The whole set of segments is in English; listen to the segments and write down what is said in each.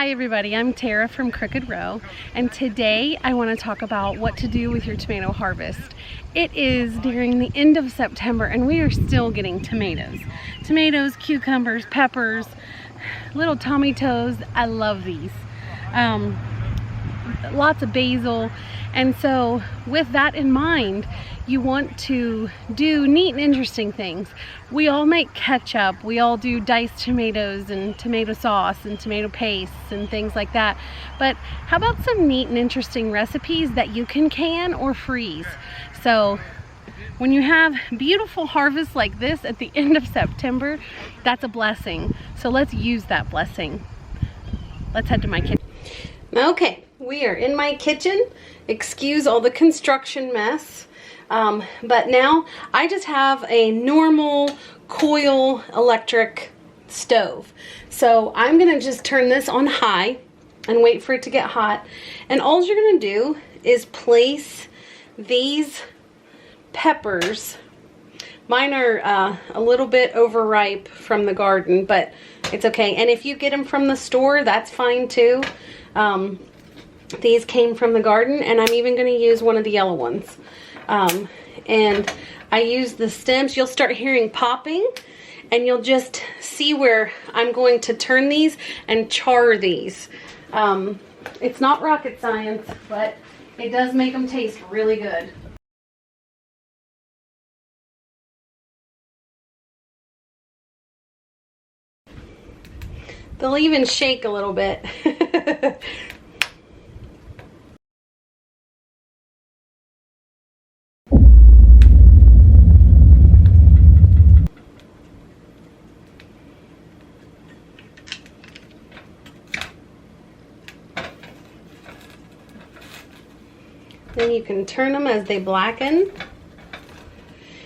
Hi everybody, I'm Tara from Crooked Row, and today I want to talk about what to do with your tomato harvest. It is nearing the end of September and we are still getting tomatoes. Tomatoes, cucumbers, peppers, little Tommy toes. I love these. Lots of basil. And so with that in mind, you want to do neat and interesting things. We all make ketchup, we all do diced tomatoes and tomato sauce and tomato pastes and things like that. But how about some neat and interesting recipes that you can or freeze? So when you have beautiful harvests like this at the end of September, that's a blessing. So let's use that blessing. Let's head to my kitchen. Okay, we are in my kitchen. Excuse all the construction mess. But now I just have a normal coil electric stove. So I'm gonna just turn this on high and wait for it to get hot. And all you're gonna do is place these peppers. Mine are a little bit overripe from the garden, but it's okay. And if you get them from the store, that's fine too. These came from the garden, and I'm even going to use one of the yellow ones. And I use the stems. You'll start hearing popping, and you'll just see where I'm going to turn these and char these. It's not rocket science, but it does make them taste really good. They'll even shake a little bit. Then you can turn them as they blacken.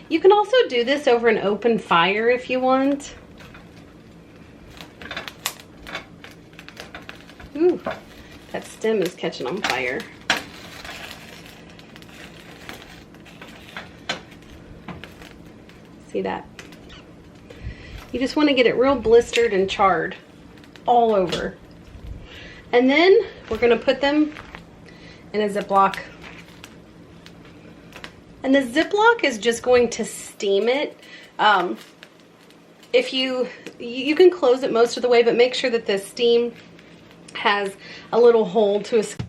You can also do this over an open fire if you want. Ooh, that stem is catching on fire. See that? You just want to get it real blistered and charred all over. And then we're going to put them in a Ziploc. And the Ziploc is just going to steam it. If you can close it most of the way, but make sure that the steam has a little hole to escape.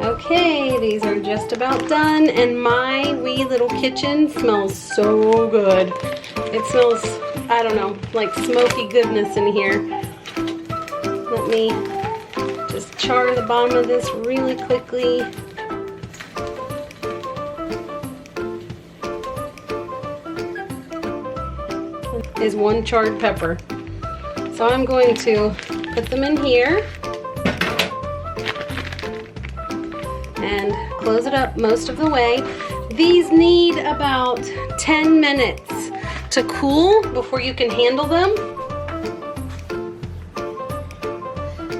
Okay, these are just about done, and my wee little kitchen smells so good. It smells, I don't know, like smoky goodness in here. Let me just char the bottom of this really quickly. Is one charred pepper. So I'm going to put them in here and close it up most of the way. These need about 10 minutes to cool before you can handle them.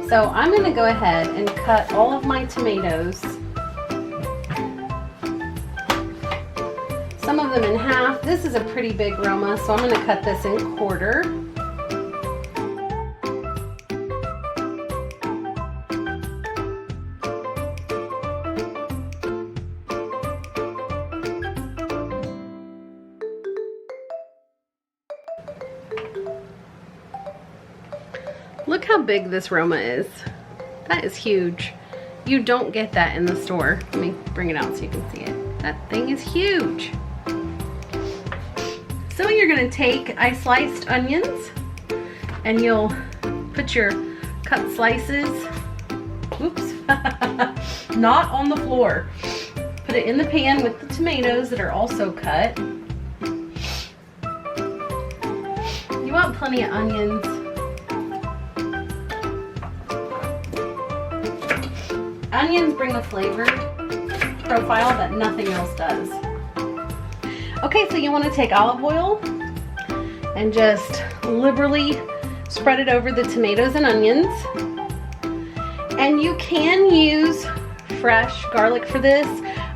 So I'm going to go ahead and cut all of my tomatoes, some of them in half. This is a pretty big Roma, so I'm going to cut this in quarter. Look how big this Roma is. That is huge. You don't get that in the store. Let me bring it out so you can see it. That thing is huge. So you're gonna take, I sliced onions, and you'll put your cut slices, oops, not on the floor. Put it in the pan with the tomatoes that are also cut. You want plenty of onions. Onions bring the flavor, profile that nothing else does. Okay, so you want to take olive oil and just liberally spread it over the tomatoes and onions. And you can use fresh garlic for this.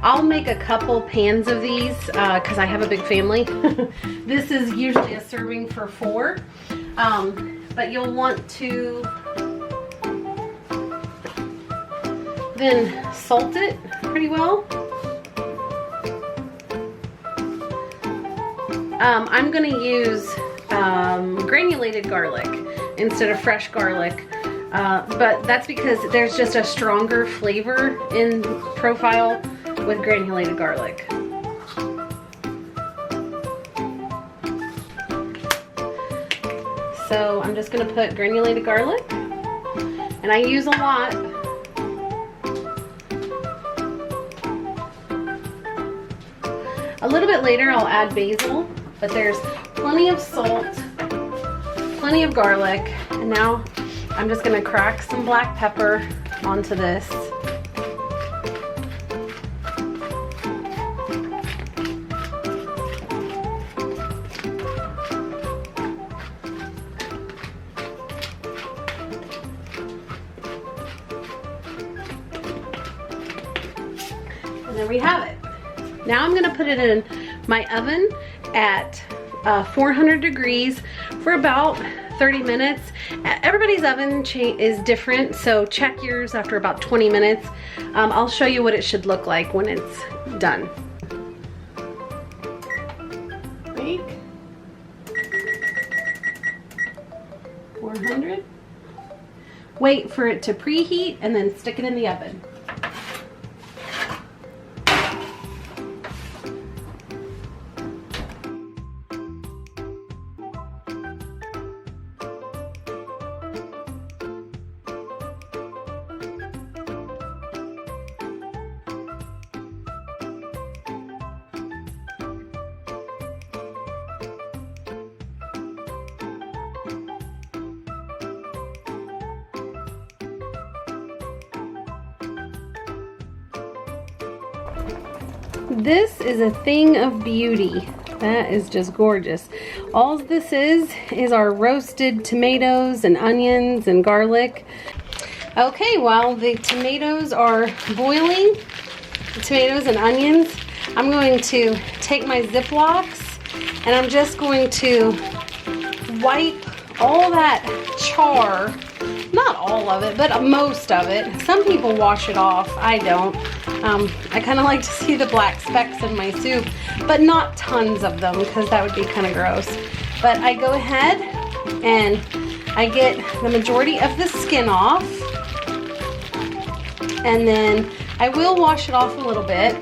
I'll make a couple pans of these because I have a big family. This is usually a serving for 4, but you'll want to then salt it pretty well. I'm going to use granulated garlic instead of fresh garlic, but that's because there's just a stronger flavor in profile with granulated garlic. So I'm just going to put granulated garlic, and I use a lot. A little bit later I'll add basil, but there's plenty of salt, plenty of garlic, and now I'm just going to crack some black pepper onto this. And there we have it. Now I'm going to put it in my oven at 400 degrees for about 30 minutes. Everybody's oven is different, so check yours after about 20 minutes. I'll show you what it should look like when it's done. Bake. 400. Wait for it to preheat and then stick it in the oven. This is a thing of beauty. That is just gorgeous. All this is our roasted tomatoes and onions and garlic. Okay, while the tomatoes are boiling, the tomatoes and onions, I'm going to take my Ziplocs and I'm just going to wipe all that char, not all of it, but most of it. Some people wash it off, I don't. I kind of like to see the black specks in my soup, but not tons of them because that would be kind of gross. But I go ahead and I get the majority of the skin off, and then I will wash it off a little bit.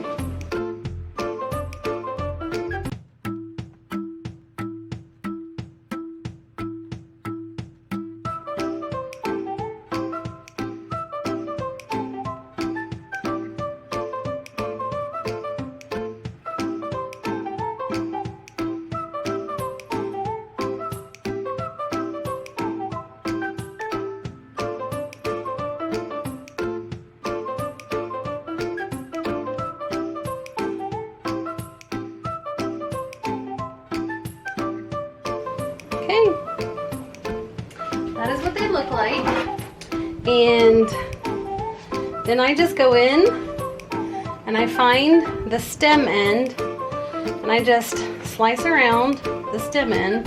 Okay, that is what they look like. And then I just go in and I find the stem end and I just slice around the stem end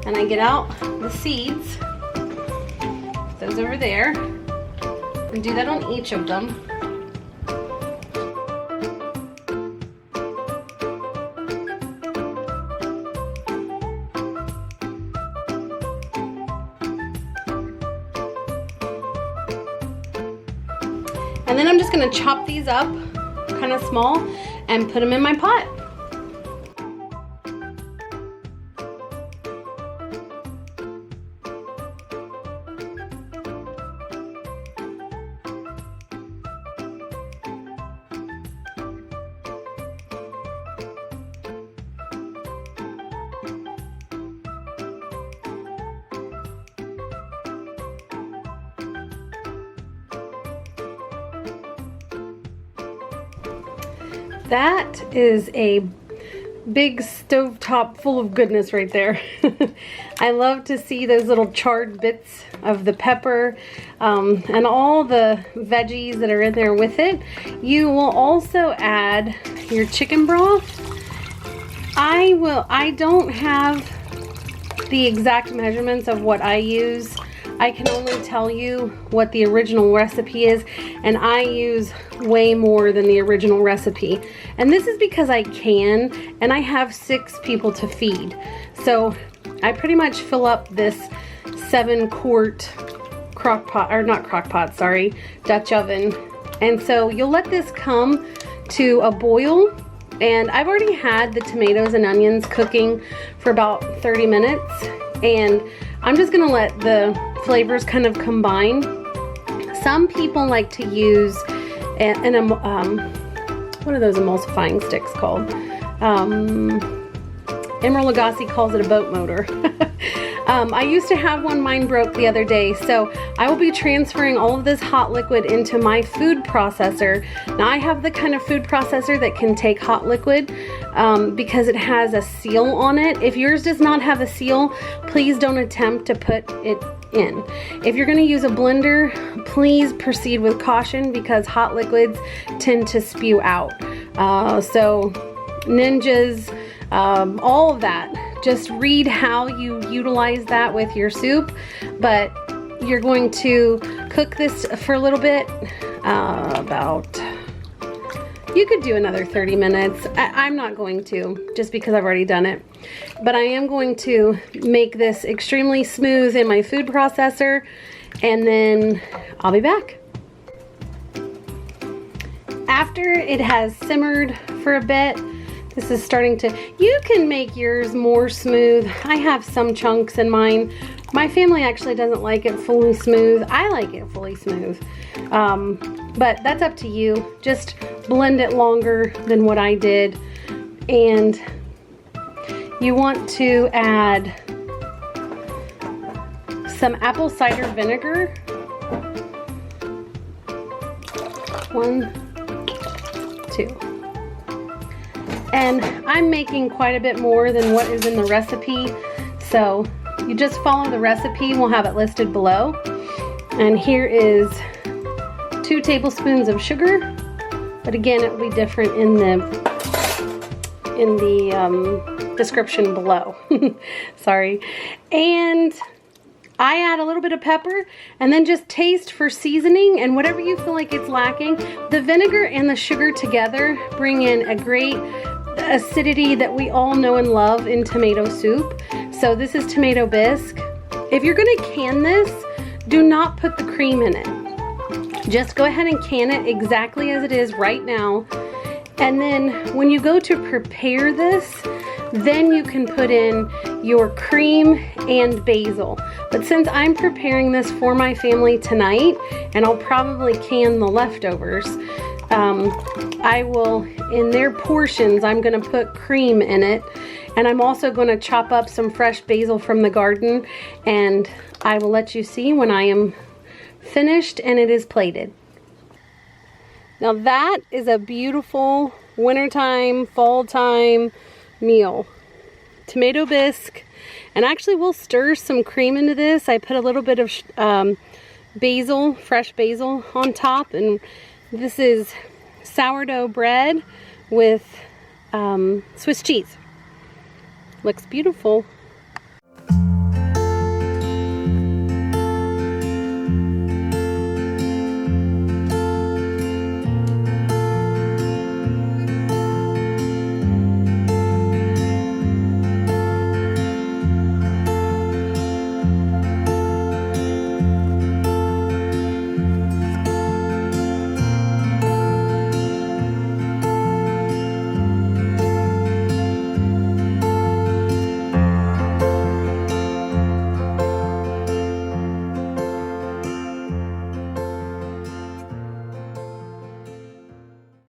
and I get out the seeds, those over there, and do that on each of them. And then I'm just going to chop these up kind of small and put them in my pot. That is a big stovetop full of goodness right there. I love to see those little charred bits of the pepper and all the veggies that are in there with it. You will also add your chicken broth. I don't have the exact measurements of what I use. I can only tell you what the original recipe is, and I use way more than the original recipe. And this is because I can, and I have 6 people to feed. So I pretty much fill up this 7-quart crock pot, or not crock pot, sorry, Dutch oven. And so you'll let this come to a boil, and I've already had the tomatoes and onions cooking for about 30 minutes, and I'm just gonna let the flavors kind of combine. Some people like to use what are those emulsifying sticks called? Emeril Lagasse calls it a boat motor. I used to have one, mine broke the other day, so I will be transferring all of this hot liquid into my food processor. Now I have the kind of food processor that can take hot liquid because it has a seal on it. If yours does not have a seal, please don't attempt to put it in. If you're going to use a blender, please proceed with caution because hot liquids tend to spew out. So ninjas, all of that. Just read how you utilize that with your soup, but you're going to cook this for a little bit, you could do another 30 minutes. I'm not going to, just because I've already done it, but I am going to make this extremely smooth in my food processor, and then I'll be back. After it has simmered for a bit, this is starting to, you can make yours more smooth. I have some chunks in mine. My family actually doesn't like it fully smooth. I like it fully smooth. But that's up to you. Just blend it longer than what I did. And you want to add some apple cider vinegar. 1, 2. And I'm making quite a bit more than what is in the recipe, so you just follow the recipe. We'll have it listed below. And here is 2 tablespoons of sugar, but again, it will be different in the description below. Sorry. And I add a little bit of pepper, and then just taste for seasoning, and whatever you feel like it's lacking. The vinegar and the sugar together bring in a great acidity that we all know and love in tomato soup. So this is tomato bisque. If you're gonna can this, do not put the cream in it. Just go ahead and can it exactly as it is right now. And then when you go to prepare this, then you can put in your cream and basil. But since I'm preparing this for my family tonight, and I'll probably can the leftovers, I will, in their portions, I'm gonna put cream in it, and I'm also gonna chop up some fresh basil from the garden, and I will let you see when I am finished and it is plated. Now that is a beautiful wintertime, fall time meal. Tomato bisque, and actually we'll stir some cream into this. I put a little bit of basil, fresh basil on top, and this is sourdough bread with Swiss cheese. Looks beautiful.